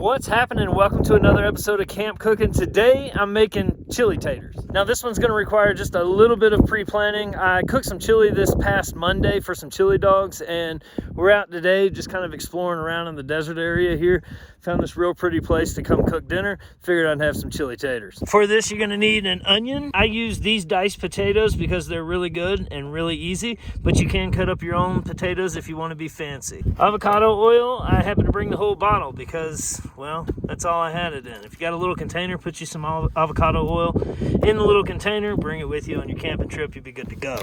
What's happening? Welcome to another episode of Camp Cookin. Today I'm making chili taters. Now this one's going to require just a little bit of pre-planning. I cooked some chili this past Monday for some chili dogs, and we're out today just kind of exploring around in the desert area here. Found this real pretty place to come cook dinner. Figured I'd have some chili taters. For this you're going to need an onion. I use these diced potatoes because they're really good and really easy, but you can cut up your own potatoes if you want to be fancy. Avocado oil, I happen to bring the whole bottle because, well, that's all I had it in. If you got a little container, put you some avocado oil in the little container, bring it with you on your camping trip, you'll be good to go.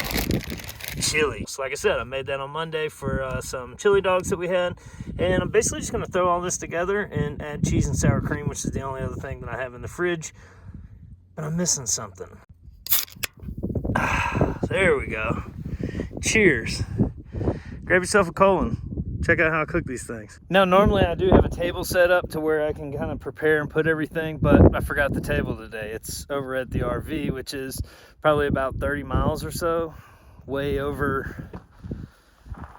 Chili. So like I said, I made that on Monday for some chili dogs that we had, and I'm basically just going to throw all this together and add cheese and sour cream, which is the only other thing that I have in the fridge, but I'm missing something. There we go. Cheers. Grab yourself a colon. Check out how I cook these things. Now, normally I do have a table set up to where I can kind of prepare and put everything, but I forgot the table today. It's over at the RV, which is probably about 30 miles or so, way over,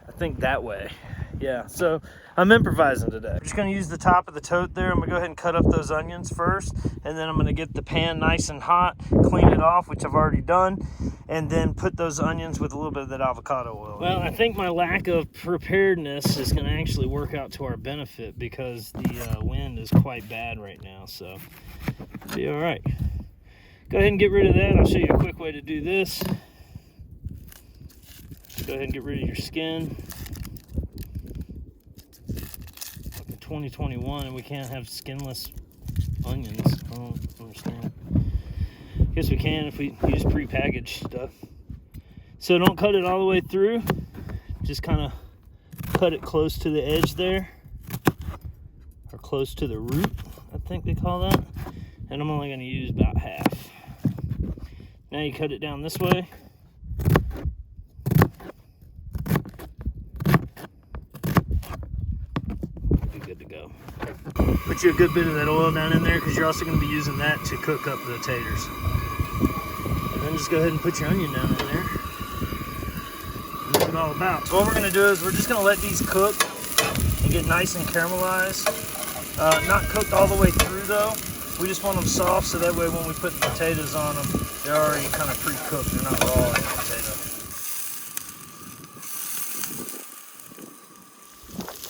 I think that way. Yeah, so I'm improvising today. I'm just gonna use the top of the tote there. I'm gonna go ahead and cut up those onions first, and then I'm gonna get the pan nice and hot, clean it off, which I've already done, and then put those onions with a little bit of that avocado oil. Well, I think my lack of preparedness is gonna actually work out to our benefit because the wind is quite bad right now, so it'll be all right. Go ahead and get rid of that. I'll show you a quick way to do this. Go ahead and get rid of your skin. 2021 and we can't have skinless onions. I don't understand. I guess we can if we use pre-packaged stuff. So don't cut it all the way through. Just kind of cut it close to the edge there, or close to the root, I think they call that. And I'm only going to use about half. Now you cut it down this way. Put you a good bit of that oil down in there because you're also going to be using that to cook up the taters. And then just go ahead and put your onion down in there. Move it all about. So what we're going to do is we're just going to let these cook and get nice and caramelized. Not cooked all the way through though. We just want them soft so that way when we put the potatoes on them, they're already kind of pre-cooked. They're not raw like a potato.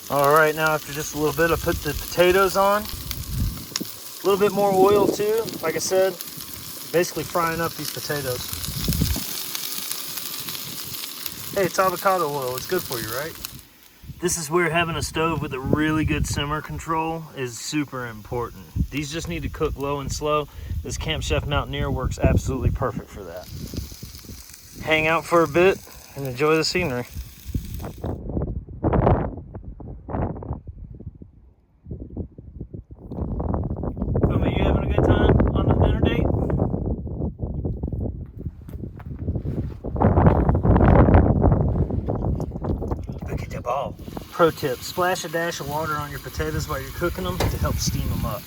All right, now after just a little bit, I put the potatoes on. A little bit more oil too. Like I said, basically frying up these potatoes. Hey, it's avocado oil. It's good for you, right? This is where having a stove with a really good simmer control is super important. These just need to cook low and slow. This Camp Chef Mountaineer works absolutely perfect for that. Hang out for a bit and enjoy the scenery. Pro tip, splash a dash of water on your potatoes while you're cooking them to help steam them up.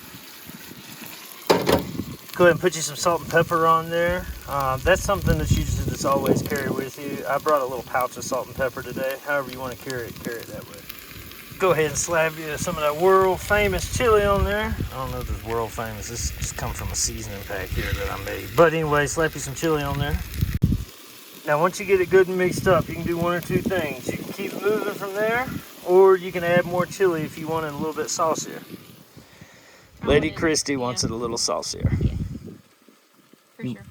Go ahead and put you some salt and pepper on there. That's something that's always carry with you. I brought a little pouch of salt and pepper today. However you want to carry it that way. Go ahead and slap you some of that world famous chili on there. I don't know if it's world famous. This just comes from a seasoning pack here that I made. But anyway, slap you some chili on there. Now once you get it good and mixed up, you can do one or two things. You can keep moving from there, or you can add more chili if you want it a little bit saucier. Lady Christy wants it a little saucier. Yeah, for sure.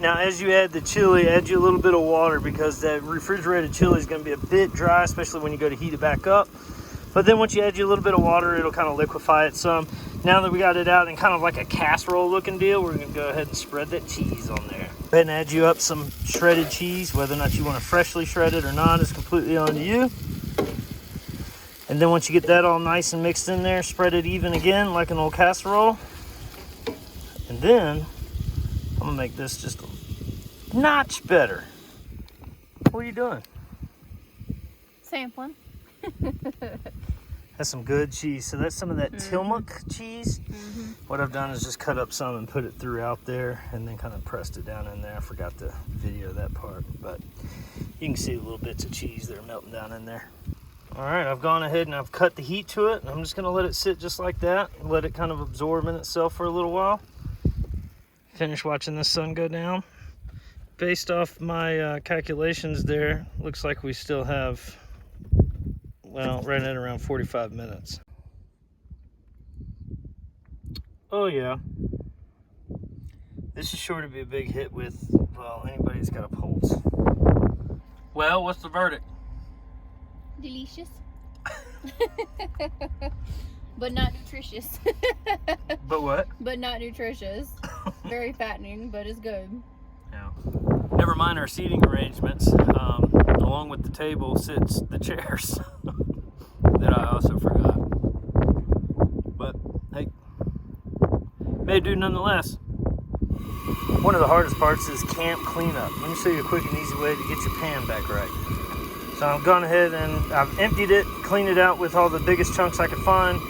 Now as you add the chili, add you a little bit of water because that refrigerated chili is going to be a bit dry, especially when you go to heat it back up. But then once you add you a little bit of water, it'll kind of liquefy it some. Now that we got it out in kind of like a casserole looking deal, we're going to go ahead and spread that cheese on there. Go ahead and add you up some shredded cheese. Whether or not you want to freshly shred it or not is completely on to you. And then once you get that all nice and mixed in there, spread it even again like an old casserole. And then I'm gonna make this just a notch better. What are you doing? Sampling. That's some good cheese. So that's some of that Tillamook cheese. What I've done is just cut up some and put it throughout there and then kind of pressed it down in there. I forgot to video that part, but you can see the little bits of cheese that are melting down in there. All right, I've gone ahead and I've cut the heat to it. I'm just gonna let it sit just like that and let it kind of absorb in itself for a little while. Finish watching the sun go down. Based off my calculations there, looks like we still have, well, right at around 45 minutes. Oh yeah. This is sure to be a big hit with, well, anybody that's got a pulse. Well, what's the verdict? Delicious. But not nutritious. But what? But not nutritious. Very fattening, but it's good. Yeah. Never mind our seating arrangements. Along with the table sits the chairs that I also forgot. But hey, may do nonetheless. One of the hardest parts is camp cleanup. Let me show you a quick and easy way to get your pan back right. So I've gone ahead and I've emptied it, cleaned it out with all the biggest chunks I could find,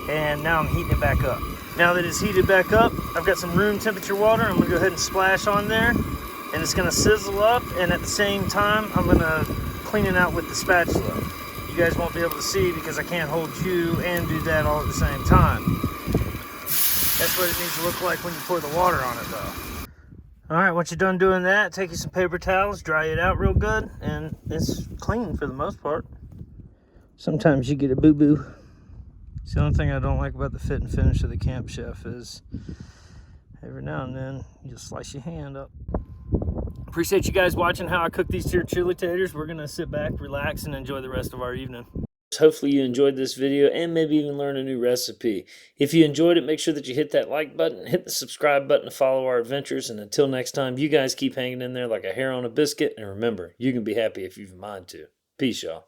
and now I'm heating it back up. Now that it's heated back up, I've got some room temperature water. I'm gonna go ahead and splash on there, and it's gonna sizzle up, and at the same time, I'm gonna clean it out with the spatula. You guys won't be able to see because I can't hold you and do that all at the same time. That's what it needs to look like when you pour the water on it though. All right, once you're done doing that, take you some paper towels, dry it out real good, and it's clean for the most part. Sometimes you get a boo-boo. It's the only thing I don't like about the fit and finish of the Camp Chef is every now and then you just slice your hand up. Appreciate you guys watching how I cook these here chili taters. We're gonna sit back, relax, and enjoy the rest of our evening. Hopefully you enjoyed this video and maybe even learn a new recipe. If you enjoyed it, make sure that you hit that like button, hit the subscribe button to follow our adventures, and until next time, you guys keep hanging in there like a hair on a biscuit, and remember, you can be happy if you've a mind to. Peace, y'all.